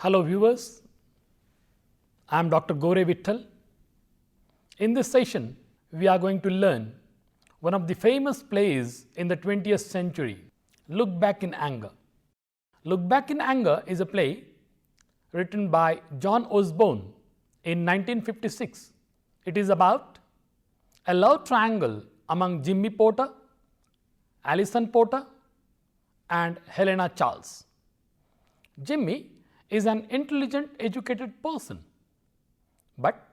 Hello viewers, I am Dr. Gore Vittal. In this session, we are going to learn one of the famous plays in the 20th century, Look Back in Anger. Look Back in Anger is a play written by John Osborne in 1956. It is about a love triangle among Jimmy Porter, Alison Porter and Helena Charles. Jimmy is an intelligent, educated person, but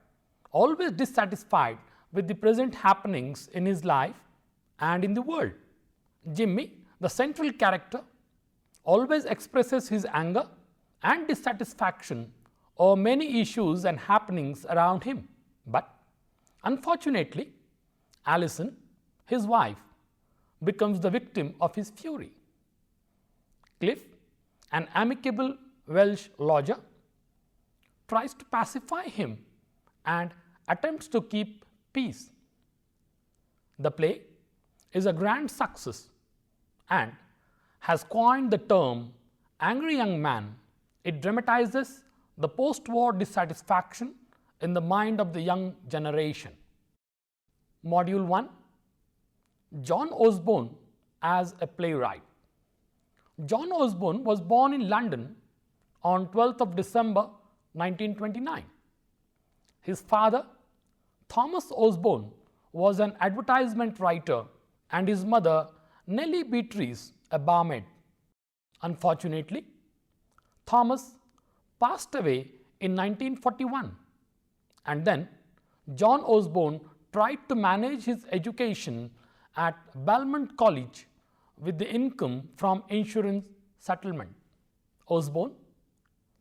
always dissatisfied with the present happenings in his life and in the world. Jimmy, the central character, always expresses his anger and dissatisfaction over many issues and happenings around him. But unfortunately, Alison, his wife, becomes the victim of his fury. Cliff, an amicable Welsh lodger, tries to pacify him and attempts to keep peace. The play is a grand success and has coined the term angry young man. It dramatizes the post-war dissatisfaction in the mind of the young generation. Module 1, John Osborne as a playwright. John Osborne was born in London on 12th of December 1929. His father, Thomas Osborne, was an advertisement writer and his mother, Nellie Beatrice, a barmaid. Unfortunately, Thomas passed away in 1941, and then John Osborne tried to manage his education at Belmont College with the income from insurance settlement. Osborne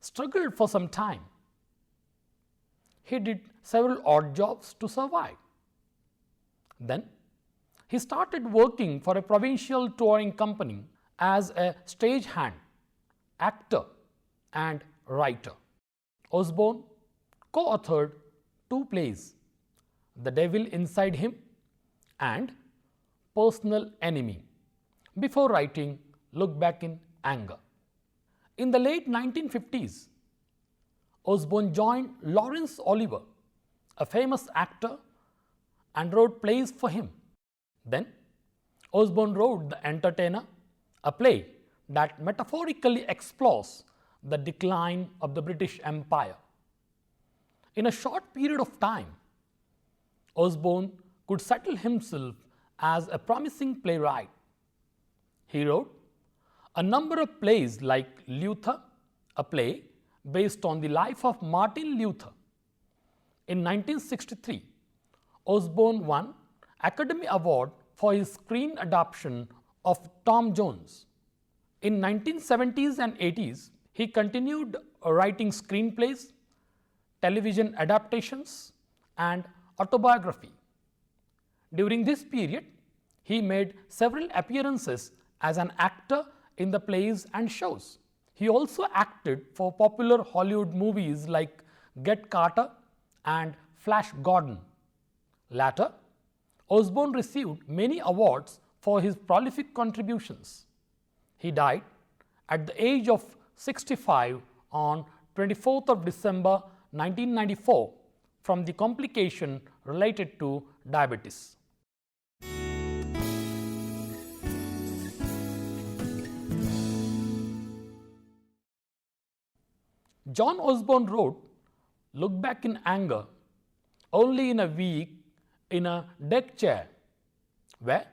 struggled for some time. He did several odd jobs to survive. Then he started working for a provincial touring company as a stagehand, actor and writer. Osborne co-authored 2 plays, The Devil Inside Him and Personal Enemy, before writing Look Back in Anger. In the late 1950s, Osborne joined Laurence Olivier, a famous actor, and wrote plays for him. Then Osborne wrote The Entertainer, a play that metaphorically explores the decline of the British Empire. In a short period of time, Osborne could settle himself as a promising playwright. He wrote a number of plays like Luther, a play based on the life of Martin Luther. In 1963, Osborne won Academy Award for his screen adaptation of Tom Jones. In 1970s and 80s, he continued writing screenplays, television adaptations, and autobiography. During this period, he made several appearances as an actor in the plays and shows. He also acted for popular Hollywood movies like Get Carter and Flash Gordon. Later, Osborne received many awards for his prolific contributions. He died at the age of 65 on 24th of December 1994 from the complication related to diabetes. John Osborne wrote Look Back in Anger only in a week in a deck chair, where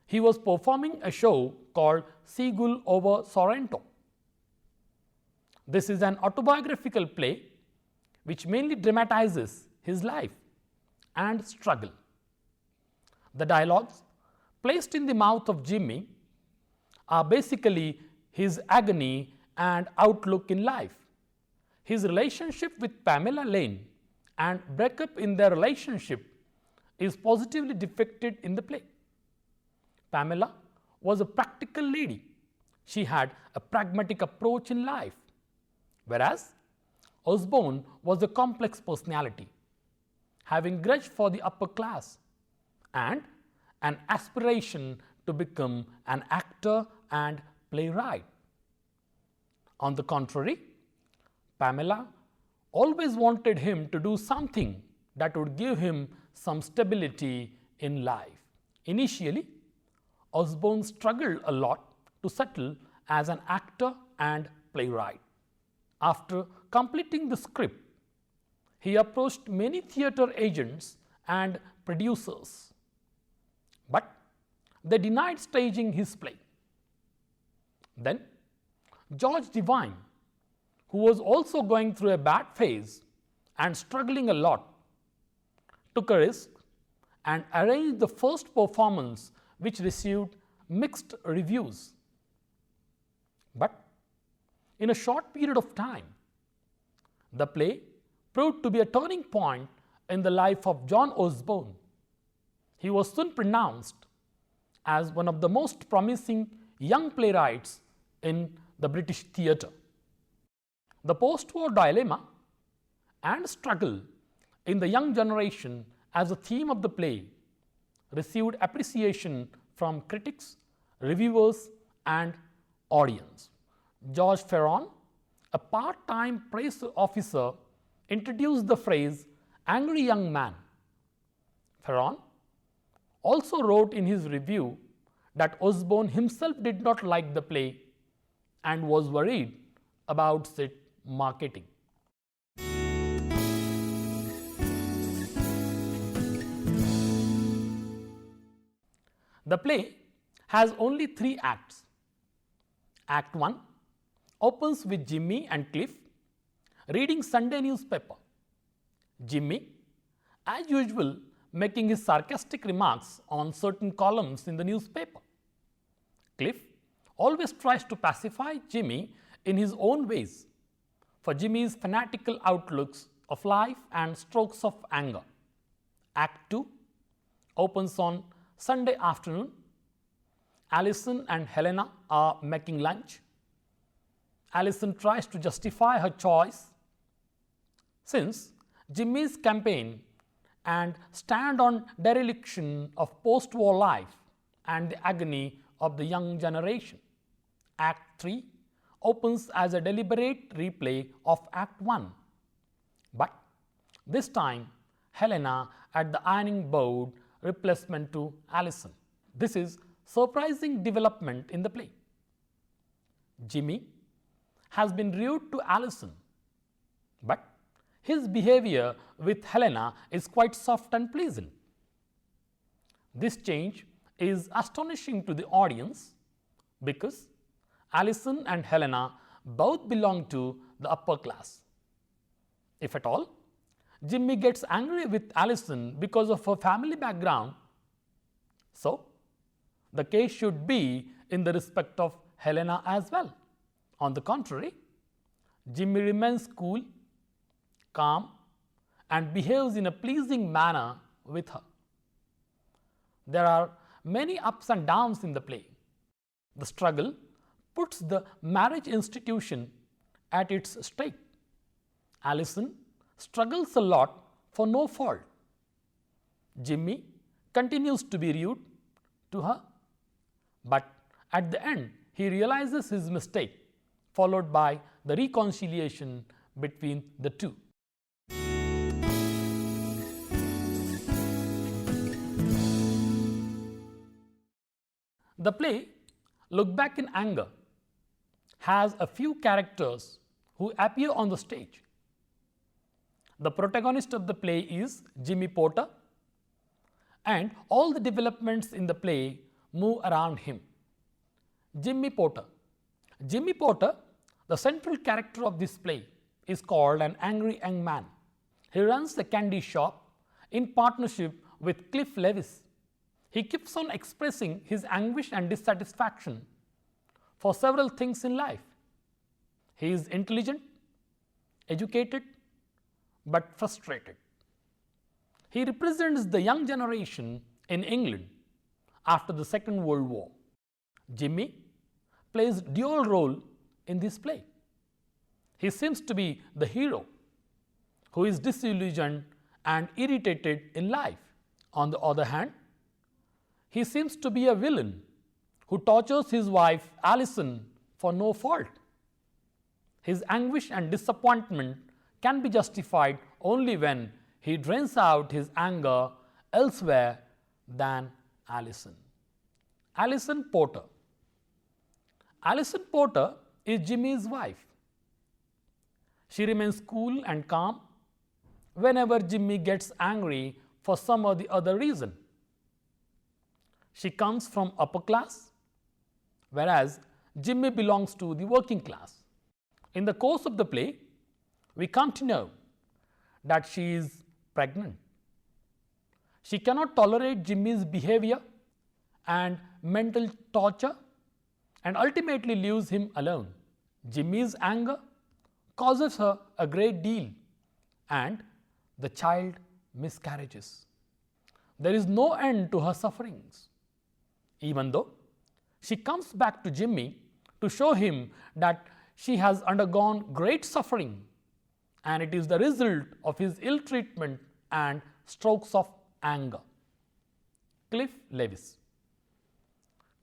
he was performing a show called Seagull over Sorrento. This is an autobiographical play which mainly dramatizes his life and struggle. The dialogues placed in the mouth of Jimmy are basically his agony and outlook in life. His relationship with Pamela Lane and breakup in their relationship is positively depicted in the play. Pamela was a practical lady. She had a pragmatic approach in life, whereas Osborne was a complex personality, having grudge for the upper class and an aspiration to become an actor and playwright. On the contrary, Pamela always wanted him to do something that would give him some stability in life. Initially, Osborne struggled a lot to settle as an actor and playwright. After completing the script, he approached many theatre agents and producers, but they denied staging his play. Then, George Devine, who was also going through a bad phase and struggling a lot, took a risk and arranged the first performance, which received mixed reviews. But in a short period of time, the play proved to be a turning point in the life of John Osborne. He was soon pronounced as one of the most promising young playwrights in the British theatre. The post-war dilemma and struggle in the young generation as a theme of the play received appreciation from critics, reviewers, and audience. George Ferron, a part-time press officer, introduced the phrase "angry young man." Ferron also wrote in his review that Osborne himself did not like the play and was worried about its marketing. The play has only 3 acts. Act 1 opens with Jimmy and Cliff reading Sunday newspaper. Jimmy, as usual, making his sarcastic remarks on certain columns in the newspaper. Cliff always tries to pacify Jimmy in his own ways for Jimmy's fanatical outlooks of life and strokes of anger. Act 2 opens on Sunday afternoon. Alison and Helena are making lunch. Alison tries to justify her choice since Jimmy's campaign and stand on dereliction of post-war life and the agony of the young generation. Act 3 opens as a deliberate replay of Act 1, but this time Helena at the ironing board replacement to Alison. This is surprising development in the play. Jimmy has been rude to Alison, but his behavior with Helena is quite soft and pleasant. This change is astonishing to the audience because Alison and Helena both belong to the upper class. If at all, Jimmy gets angry with Alison because of her family background. So, the case should be in the respect of Helena as well. On the contrary, Jimmy remains cool, calm, and behaves in a pleasing manner with her. There are many ups and downs in the play. The struggle puts the marriage institution at its stake. Alison struggles a lot for no fault. Jimmy continues to be rude to her, but at the end he realizes his mistake, followed by the reconciliation between the two. The play, Look Back in Anger, has a few characters who appear on the stage. The protagonist of the play is Jimmy Porter, and all the developments in the play move around him. Jimmy Porter. Jimmy Porter, the central character of this play, is called an angry young man. He runs a candy shop in partnership with Cliff Lewis. He keeps on expressing his anguish and dissatisfaction for several things in life. He is intelligent, educated, but frustrated. He represents the young generation in England after the Second World War. Jimmy plays dual role in this play. He seems to be the hero who is disillusioned and irritated in life. On the other hand, he seems to be a villain who tortures his wife Alison for no fault. His anguish and disappointment can be justified only when he drains out his anger elsewhere than Allison. Allison Porter. Allison Porter is Jimmy's wife. She remains cool and calm whenever Jimmy gets angry for some or the other reason. She comes from upper class, whereas Jimmy belongs to the working class. In the course of the play, we come to know that she is pregnant. She cannot tolerate Jimmy's behavior and mental torture and ultimately leaves him alone. Jimmy's anger causes her a great deal and the child miscarriages. There is no end to her sufferings, even though she comes back to Jimmy to show him that she has undergone great suffering and it is the result of his ill treatment and strokes of anger. Cliff Lewis.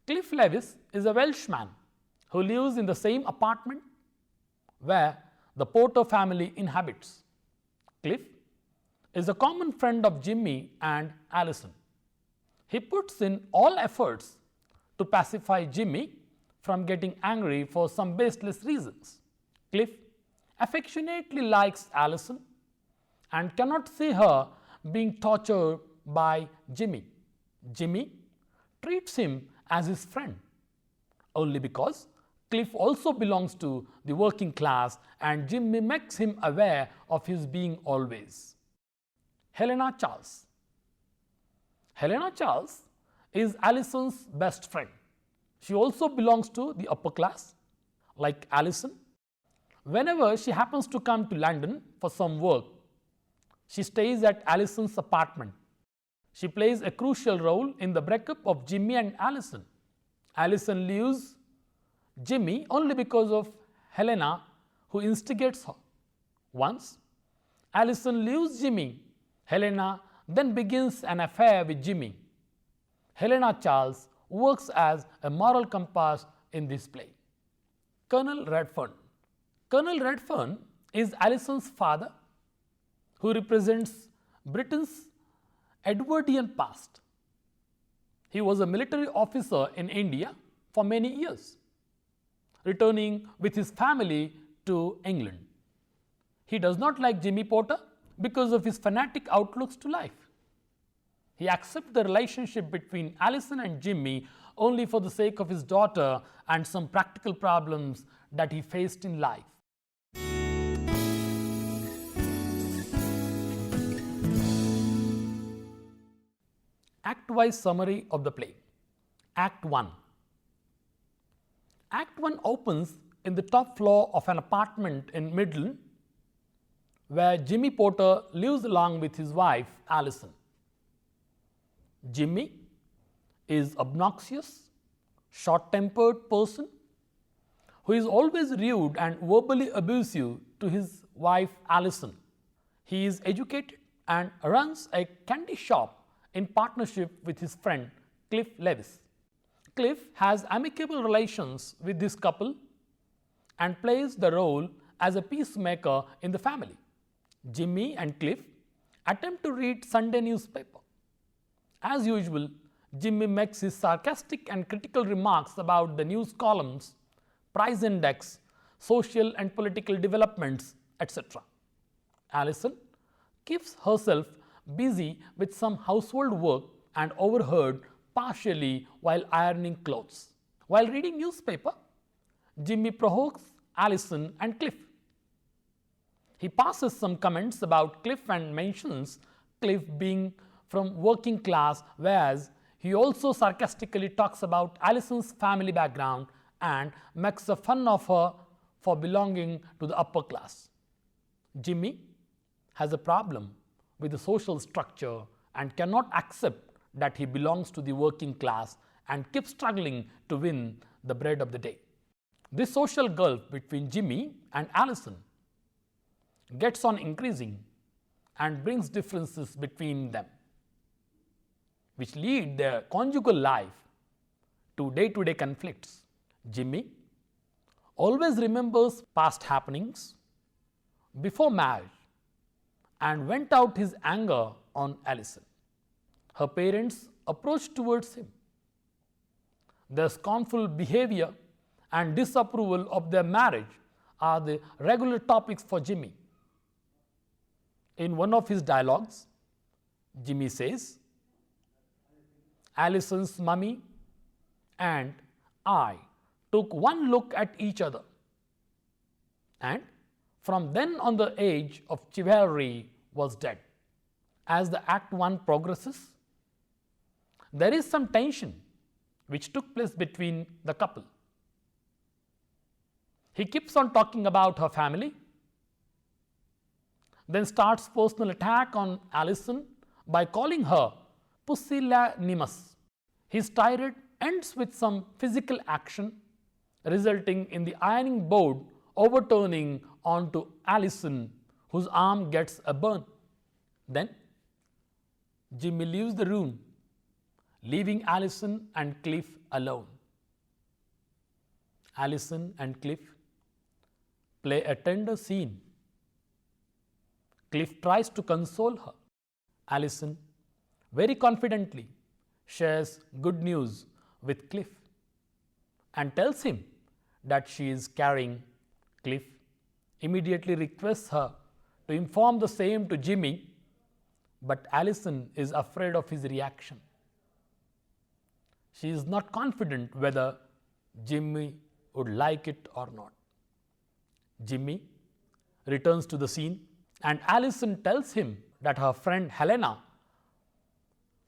Cliff Lewis is a Welshman who lives in the same apartment where the Porter family inhabits. Cliff is a common friend of Jimmy and Allison. He puts in all efforts to pacify Jimmy from getting angry for some baseless reasons. Cliff affectionately likes Allison and cannot see her being tortured by Jimmy. Jimmy treats him as his friend only because Cliff also belongs to the working class and Jimmy makes him aware of his being always. Helena Charles. Helena Charles is Allison's best friend. She also belongs to the upper class. Like Allison, whenever she happens to come to London for some work, she stays at Allison's apartment. She plays a crucial role in the breakup of Jimmy and Allison. Allison leaves Jimmy only because of Helena, who instigates her. Once Allison leaves Jimmy, Helena then begins an affair with Jimmy. Helena Charles works as a moral compass in this play. Colonel Redfern. Colonel Redfern is Allison's father, who represents Britain's Edwardian past. He was a military officer in India for many years, returning with his family to England. He does not like Jimmy Porter because of his fanatic outlooks to life. He accepts the relationship between Allison and Jimmy only for the sake of his daughter and some practical problems that he faced in life. Act-wise summary of the play. Act 1. Act 1 opens in the top floor of an apartment in Midland where Jimmy Porter lives along with his wife Allison. Jimmy is obnoxious, short-tempered person who is always rude and verbally abusive to his wife Allison. He is educated and runs a candy shop in partnership with his friend Cliff Lewis. Cliff has amicable relations with this couple and plays the role as a peacemaker in the family. Jimmy and Cliff attempt to read Sunday newspaper. As usual, Jimmy makes his sarcastic and critical remarks about the news columns, price index, social and political developments, etc. Allison keeps herself busy with some household work and overheard partially while ironing clothes. While reading newspaper, Jimmy provokes Allison and Cliff. He passes some comments about Cliff and mentions Cliff being from working class, whereas he also sarcastically talks about Allison's family background and makes a fun of her for belonging to the upper class. Jimmy has a problem with the social structure and cannot accept that he belongs to the working class and keeps struggling to win the bread of the day. This social gulf between Jimmy and Allison gets on increasing and brings differences between them, which lead their conjugal life to day-to-day conflicts. Jimmy always remembers past happenings before marriage and vent out his anger on Alison. Her parents approached towards him. Their scornful behavior and disapproval of their marriage are the regular topics for Jimmy. In one of his dialogues, Jimmy says, Alison's mummy and I took one look at each other, and from then on the age of chivalry was dead. As the Act 1 progresses, there is some tension which took place between the couple. He keeps on talking about her family, then starts personal attack on Alison by calling her pusillanimous. His tirade ends with some physical action, resulting in the ironing board overturning onto Alison, whose arm gets a burn. Then Jimmy leaves the room, leaving Alison and Cliff alone. Alison and Cliff play a tender scene. Cliff tries to console her. Alison very confidently shares good news with Cliff and tells him that she is carrying. Cliff immediately requests her to inform the same to Jimmy, but Alison is afraid of his reaction. She is not confident whether Jimmy would like it or not. Jimmy returns to the scene and Alison tells him that her friend Helena,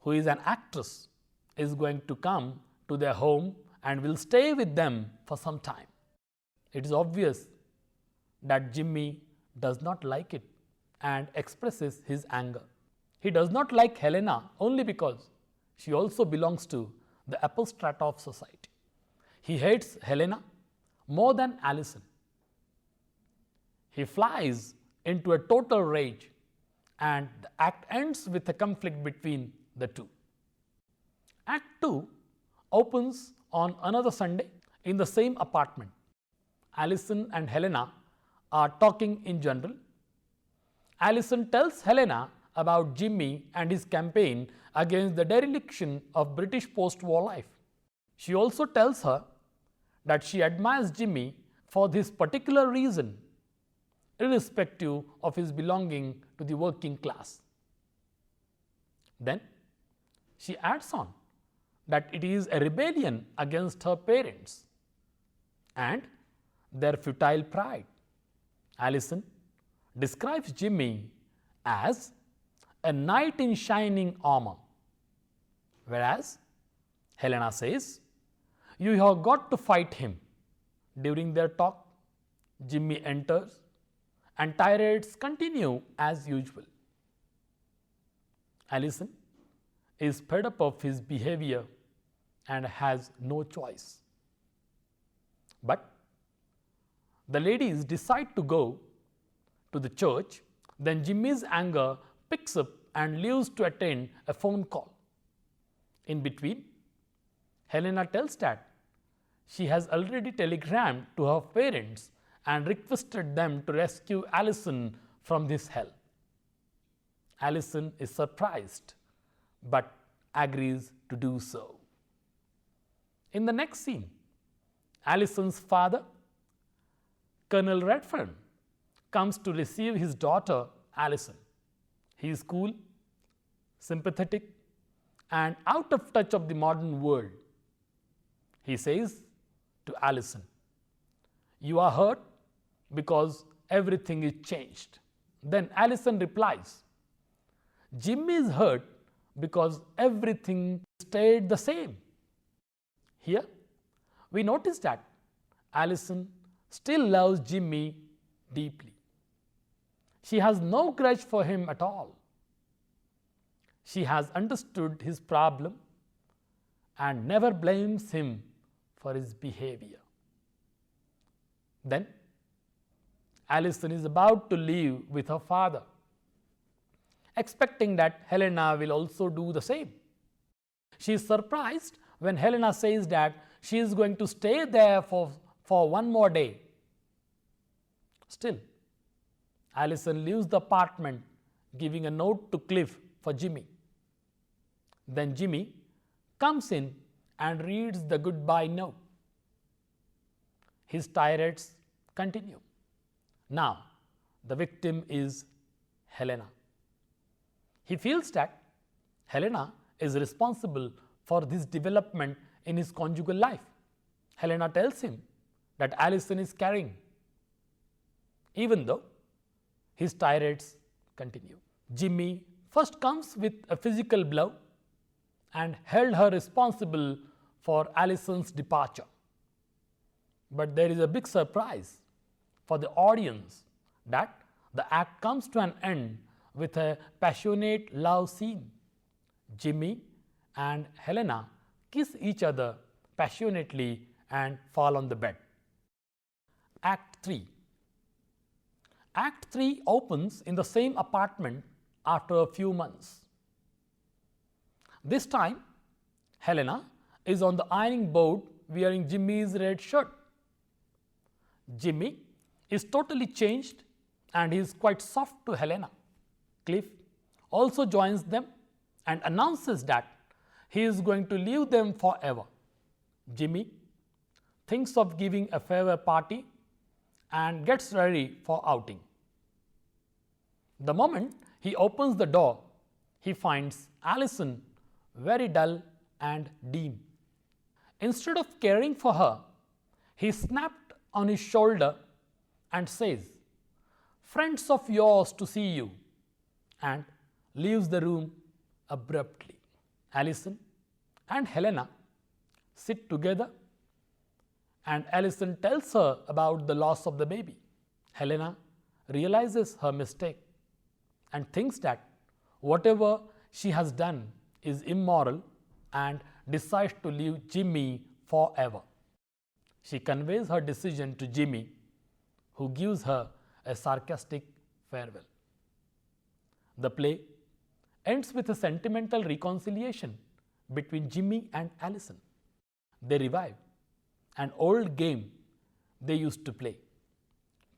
who is an actress, is going to come to their home and will stay with them for some time. It is obvious that Jimmy does not like it and expresses his anger. He does not like Helena only because she also belongs to the upper strata of society. He hates Helena more than Alison. He flies into a total rage and the act ends with a conflict between the two. Act 2 opens on another Sunday in the same apartment. Alison and Helena are talking in general. Alison tells Helena about Jimmy and his campaign against the dereliction of British post-war life. She also tells her that she admires Jimmy for this particular reason, irrespective of his belonging to the working class. Then she adds on that it is a rebellion against her parents and their futile pride. Alison describes Jimmy as a knight in shining armor, whereas Helena says, "You have got to fight him." During their talk, Jimmy enters and tirades continue as usual. Alison is fed up of his behavior and has no choice. But the ladies decide to go to the church. Then Jimmy's anger picks up and leaves to attend a phone call. In between, Helena tells that she has already telegrammed to her parents and requested them to rescue Alison from this hell. Alison is surprised but agrees to do so. In the next scene, Alison's father, Colonel Redfern, comes to receive his daughter Alison. He is cool, sympathetic, and out of touch of the modern world. He says to Alison, "You are hurt because everything is changed." Then Alison replies, "Jimmy is hurt because everything stayed the same." Here, we notice that Alison still loves Jimmy deeply. She has no grudge for him at all. She has understood his problem and never blames him for his behavior. Then, Alison is about to leave with her father, expecting that Helena will also do the same. She is surprised when Helena says that she is going to stay there for one more day Still, Allison leaves the apartment, giving a note to Cliff for Jimmy. Then Jimmy comes in and reads the goodbye note. His tirades continue. Now, the victim is Helena. He feels that Helena is responsible for this development in his conjugal life. Helena tells him that Allison is carrying, even though his tirades continue. Jimmy first comes with a physical blow and held her responsible for Allison's departure. But there is a big surprise for the audience that the act comes to an end with a passionate love scene. Jimmy and Helena kiss each other passionately and fall on the bed. Act 3. Act 3 opens in the same apartment after a few months. This time, Helena is on the ironing board wearing Jimmy's red shirt. Jimmy is totally changed and he is quite soft to Helena. Cliff also joins them and announces that he is going to leave them forever. Jimmy thinks of giving a farewell party and gets ready for outing. The moment he opens the door, he finds Allison very dull and dim. Instead of caring for her, he snapped on his shoulder and says, "Friends of yours to see you," and leaves the room abruptly. Allison and Helena sit together and Allison tells her about the loss of the baby. Helena realizes her mistake and thinks that whatever she has done is immoral and decides to leave Jimmy forever. She conveys her decision to Jimmy, who gives her a sarcastic farewell. The play ends with a sentimental reconciliation between Jimmy and Allison. They revive an old game they used to play,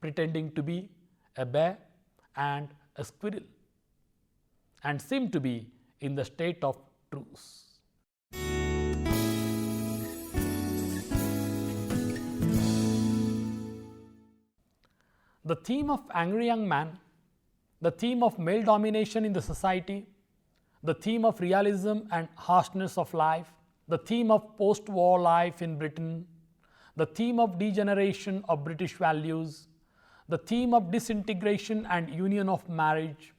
pretending to be a bear and a squirrel, and seem to be in the state of truce. The theme of Angry Young Man, the theme of male domination in the society, the theme of realism and harshness of life, the theme of post-war life in Britain, the theme of degeneration of British values, the theme of disintegration and union of marriage,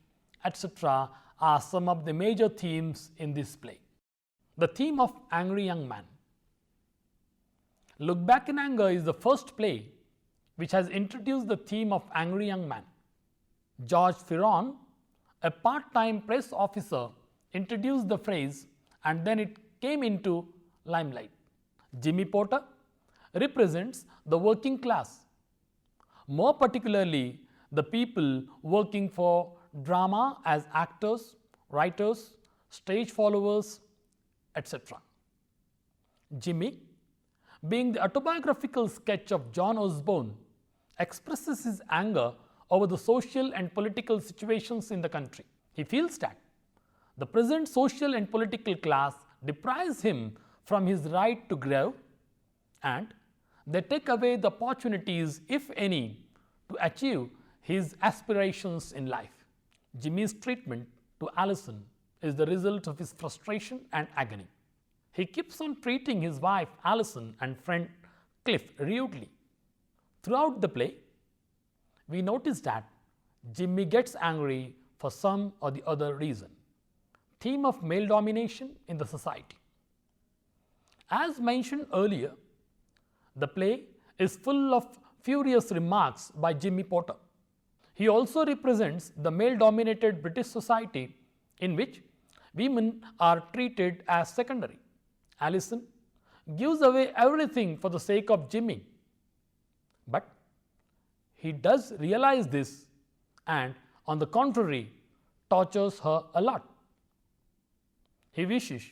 etc. are some of the major themes in this play. The theme of Angry Young Man. Look Back in Anger is the first play which has introduced the theme of Angry Young Man. George Ferron, a part-time press officer, introduced the phrase and then it came into limelight. Jimmy Porter represents the working class, more particularly the people working for drama as actors, writers, stage followers, etc. Jimmy, being the autobiographical sketch of John Osborne, expresses his anger over the social and political situations in the country. He feels that the present social and political class deprives him from his right to grow and they take away the opportunities, if any, to achieve his aspirations in life. Jimmy's treatment to Allison is the result of his frustration and agony. He keeps on treating his wife Allison and friend Cliff rudely. Throughout the play, we notice that Jimmy gets angry for some or the other reason. Theme of male domination in the society. As mentioned earlier, the play is full of furious remarks by Jimmy Porter. He also represents the male-dominated British society in which women are treated as secondary. Allison gives away everything for the sake of Jimmy, but he does realize this and, on the contrary, tortures her a lot. He wishes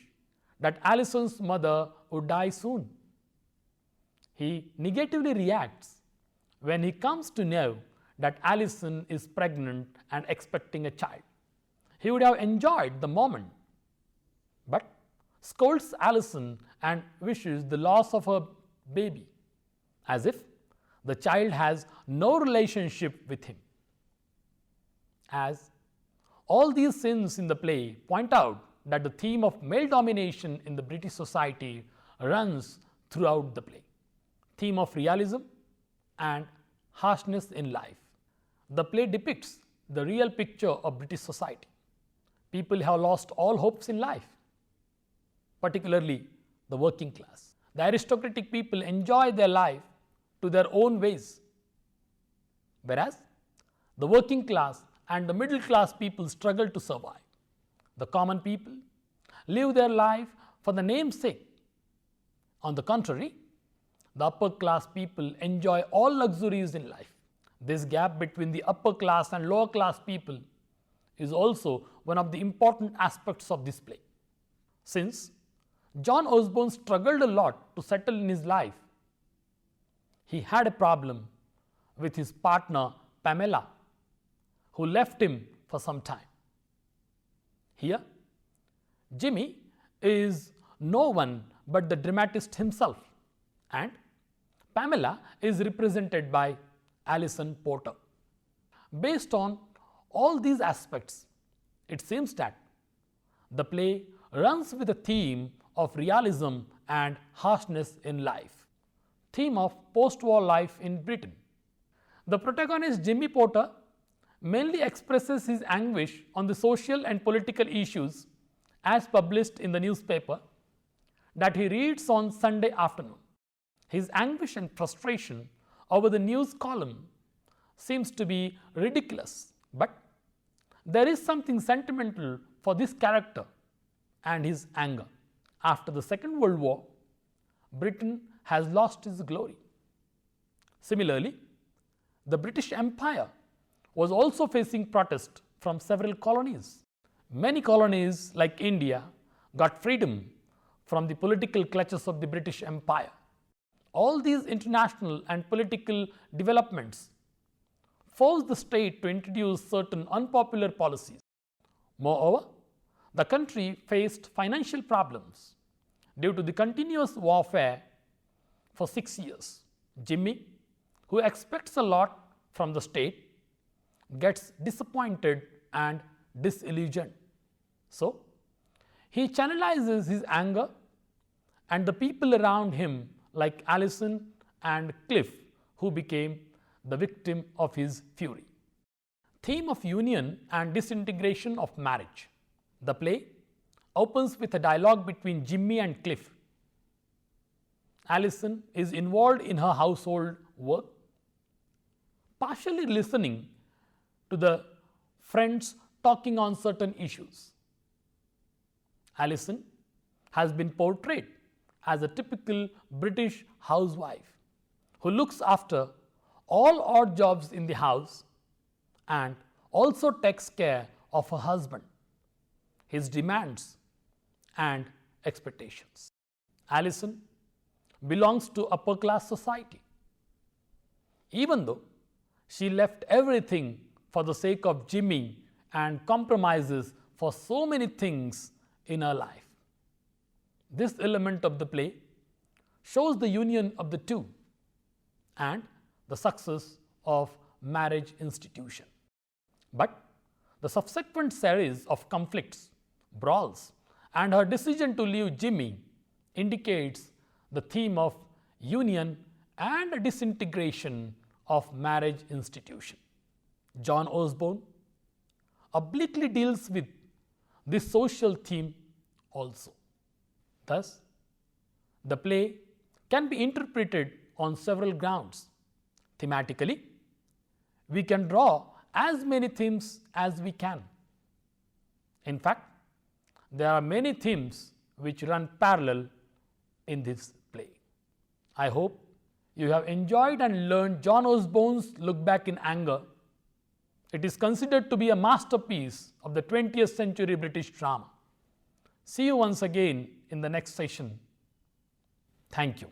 that Allison's mother would die soon. He negatively reacts when he comes to know that Alison is pregnant and expecting a child. He would have enjoyed the moment, but scolds Alison and wishes the loss of her baby, as if the child has no relationship with him. As all these scenes in the play point out that the theme of male domination in the British society runs throughout the play. Theme of realism and harshness in life. The play depicts the real picture of British society. People have lost all hopes in life, particularly the working class. The aristocratic people enjoy their life to their own ways, whereas the working class and the middle class people struggle to survive. The common people live their life for the name's sake. On the contrary, the upper class people enjoy all luxuries in life. This gap between the upper class and lower class people is also one of the important aspects of this play. Since John Osborne struggled a lot to settle in his life, he had a problem with his partner Pamela, who left him for some time. Here, Jimmy is no one but the dramatist himself, and Pamela is represented by Alison Porter. Based on all these aspects, it seems that the play runs with a theme of realism and harshness in life. Theme of post-war life in Britain. The protagonist Jimmy Porter mainly expresses his anguish on the social and political issues as published in the newspaper that he reads on Sunday afternoon. His anguish and frustration over the news column seems to be ridiculous, but there is something sentimental for this character and his anger. After the Second World War, Britain has lost its glory. Similarly, the British Empire was also facing protest from several colonies. Many colonies, like India, got freedom from the political clutches of the British Empire. All these international and political developments forced the state to introduce certain unpopular policies. Moreover, the country faced financial problems due to the continuous warfare for 6 years. Jimmy, who expects a lot from the state, gets disappointed and disillusioned. So, he channelizes his anger, and the people around him, like Alison and Cliff, who became the victim of his fury. Theme of union and disintegration of marriage. The play opens with a dialogue between Jimmy and Cliff. Alison is involved in her household work, partially listening to the friends talking on certain issues. Alison has been portrayed as a typical British housewife who looks after all odd jobs in the house and also takes care of her husband, his demands and expectations. Alison belongs to upper class society. Even though she left everything for the sake of Jimmy and compromises for so many things in her life. This element of the play shows the union of the two and the success of marriage institution. But the subsequent series of conflicts, brawls, and her decision to leave Jimmy indicates the theme of union and disintegration of marriage institution. John Osborne obliquely deals with this social theme also. Thus, the play can be interpreted on several grounds. Thematically, we can draw as many themes as we can. In fact, there are many themes which run parallel in this play. I hope you have enjoyed and learned John Osborne's Look Back in Anger. It is considered to be a masterpiece of the 20th century British drama. See you once again in the next session. Thank you.